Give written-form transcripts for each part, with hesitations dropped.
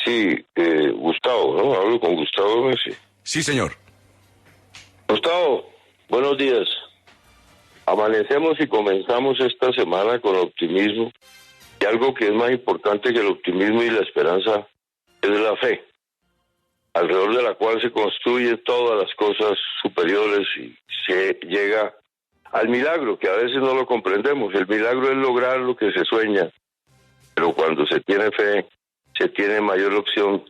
Sí, Gustavo, ¿no? Hablo con Gustavo Messi. Sí, señor. Gustavo, buenos días. Amanecemos y comenzamos esta semana con optimismo. Y algo que es más importante que el optimismo y la esperanza es la fe, alrededor de la cual se construyen todas las cosas superiores y se llega al milagro, que a veces no lo comprendemos. El milagro es lograr lo que se sueña, pero cuando se tiene fe, se tiene mayor opción,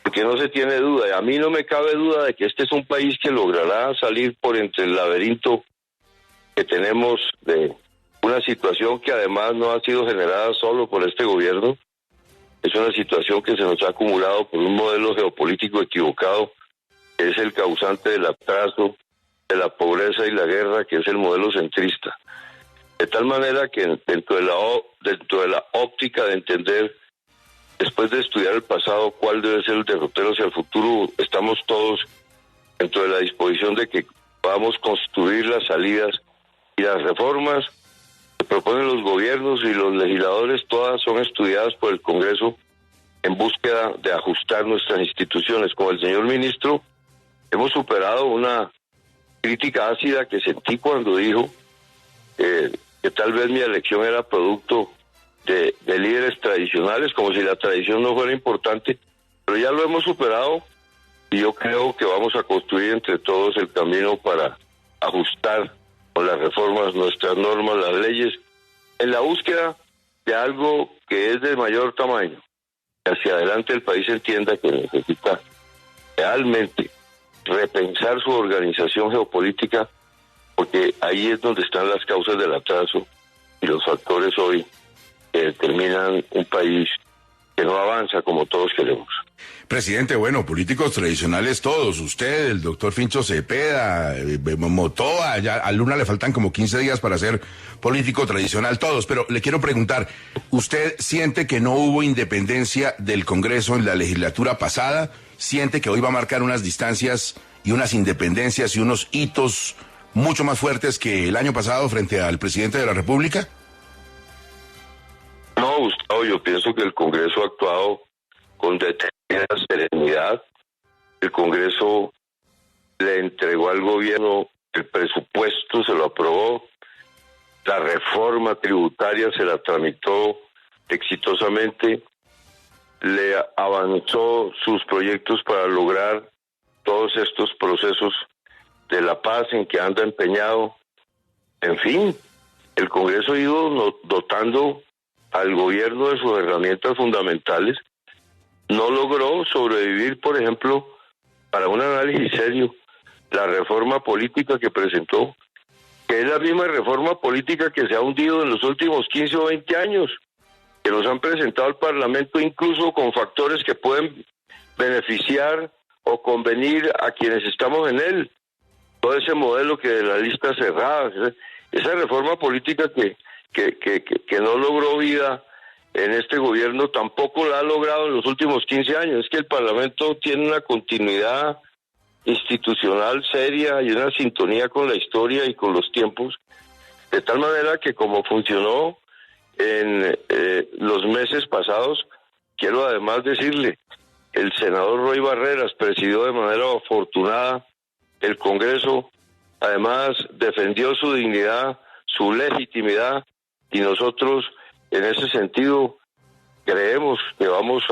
porque no se tiene duda. Y a mí no me cabe duda de que este es un país que logrará salir por entre el laberinto que tenemos de una situación que además no ha sido generada solo por este gobierno. Es una situación que se nos ha acumulado por un modelo geopolítico equivocado, que es el causante del atraso, de la pobreza y la guerra, que es el modelo centrista. De tal manera que dentro de la óptica de entender, después de estudiar el pasado, cuál debe ser el derrotero hacia el futuro, estamos todos dentro de la disposición de que podamos construir las salidas y las reformas que proponen los gobiernos y los legisladores. Todas son estudiadas por el Congreso en búsqueda de ajustar nuestras instituciones. Como el señor ministro, hemos superado una crítica ácida que sentí cuando dijo que tal vez mi elección era producto de líderes tradicionales, como si la tradición no fuera importante, pero ya lo hemos superado y yo creo que vamos a construir entre todos el camino para ajustar con las reformas nuestras normas, las leyes, en la búsqueda de algo que es de mayor tamaño. Hacia adelante el país entienda que necesita realmente repensar su organización geopolítica, porque ahí es donde están las causas del atraso y los factores hoy que determinan un país que no avanza como todos queremos. Presidente, bueno, políticos tradicionales todos, usted, el doctor Fincho Cepeda, Motoa, ya a Luna le faltan como 15 días para ser político tradicional todos, pero le quiero preguntar, ¿usted siente que no hubo independencia del Congreso en la legislatura pasada? ¿Siente que hoy va a marcar unas distancias y unas independencias y unos hitos mucho más fuertes que el año pasado frente al presidente de la República? No, Gustavo, yo pienso que el Congreso ha actuado con determinada serenidad. El Congreso le entregó al gobierno el presupuesto, se lo aprobó, la reforma tributaria se la tramitó exitosamente, le avanzó sus proyectos para lograr todos estos procesos de la paz en que anda empeñado. En fin, el Congreso ha ido dotando al gobierno de sus herramientas fundamentales. No logró sobrevivir, por ejemplo, para un análisis serio, la reforma política que presentó, que es la misma reforma política que se ha hundido en los últimos 15 o 20 años, que nos han presentado al Parlamento incluso con factores que pueden beneficiar o convenir a quienes estamos en él. Todo ese modelo que de la lista cerrada, esa reforma política que no logró vida en este gobierno, tampoco la ha logrado en los últimos 15 años. Es que el Parlamento tiene una continuidad institucional seria y una sintonía con la historia y con los tiempos, de tal manera que como funcionó en los meses pasados, quiero además decirle, el senador Roy Barreras presidió de manera afortunada el Congreso, además defendió su dignidad, su legitimidad, y nosotros en ese sentido creemos que vamos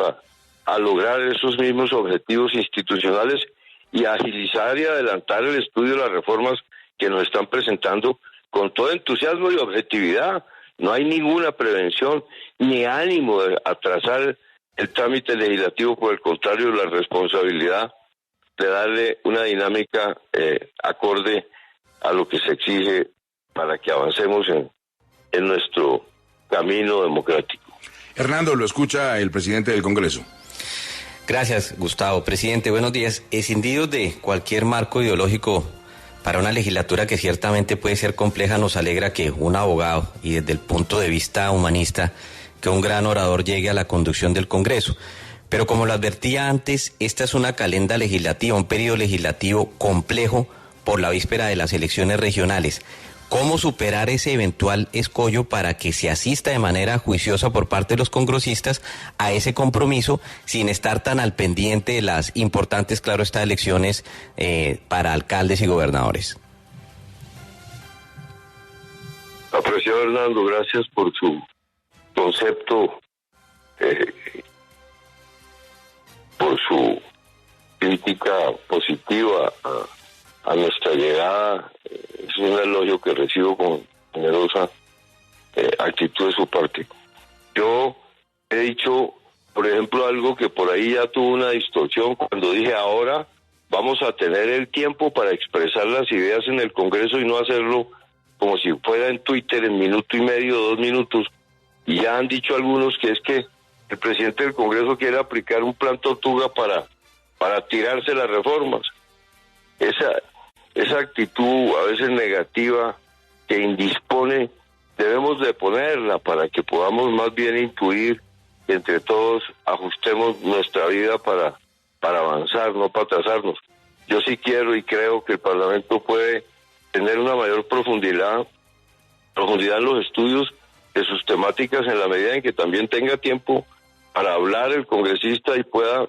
a lograr esos mismos objetivos institucionales y agilizar y adelantar el estudio de las reformas que nos están presentando con todo entusiasmo y objetividad. No hay ninguna prevención ni ánimo de atrasar el trámite legislativo, por el contrario, la responsabilidad de darle una dinámica acorde a lo que se exige para que avancemos en nuestro camino democrático. Hernando, lo escucha el presidente del Congreso. Gracias, Gustavo. Presidente, buenos días. Escindidos de cualquier marco ideológico para una legislatura que ciertamente puede ser compleja, nos alegra que un abogado y desde el punto de vista humanista, que un gran orador llegue a la conducción del Congreso. Pero como lo advertía antes, esta es una calenda legislativa, un periodo legislativo complejo por la víspera de las elecciones regionales. ¿Cómo superar ese eventual escollo para que se asista de manera juiciosa por parte de los congresistas a ese compromiso sin estar tan al pendiente de las importantes, claro, estas elecciones para alcaldes y gobernadores? Apreciado Hernando, gracias por su concepto, por su crítica positiva a nuestra llegada. Es un elogio que recibo con generosa actitud de su parte. Yo he dicho, por ejemplo, algo que por ahí ya tuvo una distorsión cuando dije ahora vamos a tener el tiempo para expresar las ideas en el Congreso y no hacerlo como si fuera en Twitter en minuto y medio, 2 minutos. Y ya han dicho algunos que es que el presidente del Congreso quiere aplicar un plan tortuga para tirarse las reformas. Esa actitud a veces negativa que indispone, debemos de ponerla para que podamos más bien intuir que entre todos ajustemos nuestra vida para avanzar, no para atrasarnos. Yo sí quiero y creo que el Parlamento puede tener una mayor profundidad en los estudios de sus temáticas en la medida en que también tenga tiempo para hablar el congresista y pueda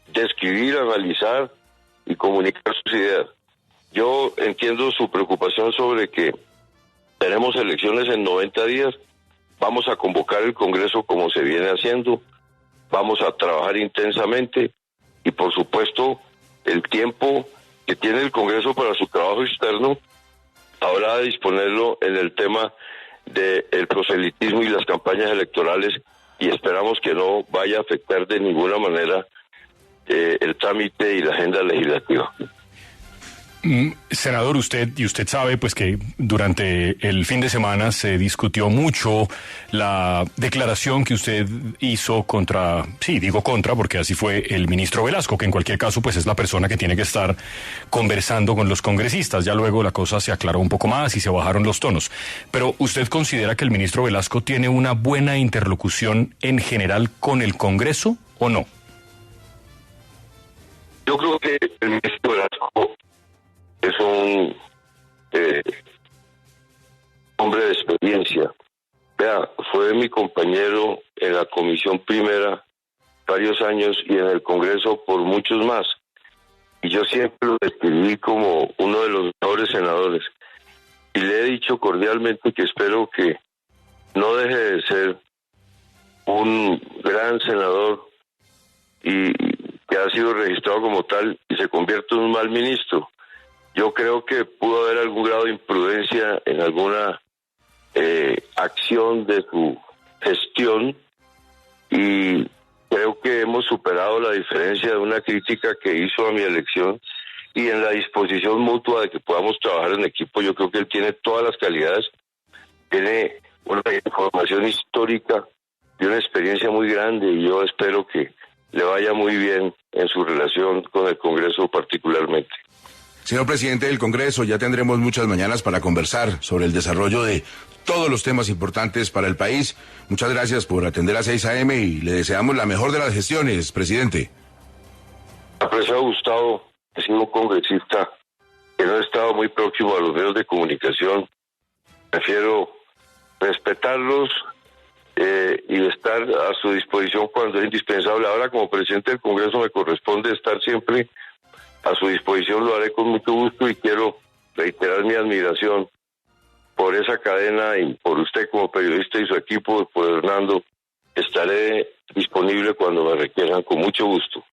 describir, analizar y comunicar sus ideas. Yo entiendo su preocupación sobre que tenemos elecciones en 90 días, vamos a convocar el Congreso como se viene haciendo, vamos a trabajar intensamente y por supuesto el tiempo que tiene el Congreso para su trabajo externo habrá de disponerlo en el tema del proselitismo y las campañas electorales y esperamos que no vaya a afectar de ninguna manera el trámite y la agenda legislativa. Senador, usted sabe pues que durante el fin de semana se discutió mucho la declaración que usted hizo contra porque así fue el ministro Velasco, que en cualquier caso pues es la persona que tiene que estar conversando con los congresistas. Ya luego la cosa se aclaró un poco más y se bajaron los tonos. Pero ¿usted considera que el ministro Velasco tiene una buena interlocución en general con el Congreso o no? Yo creo que el ministro Velasco es un hombre de experiencia. Vea, fue mi compañero en la Comisión Primera varios años y en el Congreso por muchos más. Y yo siempre lo describí como uno de los mejores senadores. Y le he dicho cordialmente que espero que no deje de ser un gran senador y que ha sido registrado como tal y se convierta en un mal ministro. Yo creo que pudo haber algún grado de imprudencia en alguna acción de su gestión y creo que hemos superado la diferencia de una crítica que hizo a mi elección y en la disposición mutua de que podamos trabajar en equipo. Yo creo que él tiene todas las calidades, tiene una información histórica y una experiencia muy grande y yo espero que le vaya muy bien en su relación con el Congreso particularmente. Señor presidente del Congreso, ya tendremos muchas mañanas para conversar sobre el desarrollo de todos los temas importantes para el país. Muchas gracias por atender a 6 AM y le deseamos la mejor de las gestiones, presidente. Apreciado Gustavo, he sido un congresista que no he estado muy próximo a los medios de comunicación. Prefiero respetarlos y estar a su disposición cuando es indispensable. Ahora, como presidente del Congreso, me corresponde estar siempre a su disposición, lo haré con mucho gusto y quiero reiterar mi admiración por esa cadena y por usted como periodista y su equipo, por Hernando. Estaré disponible cuando me requieran con mucho gusto.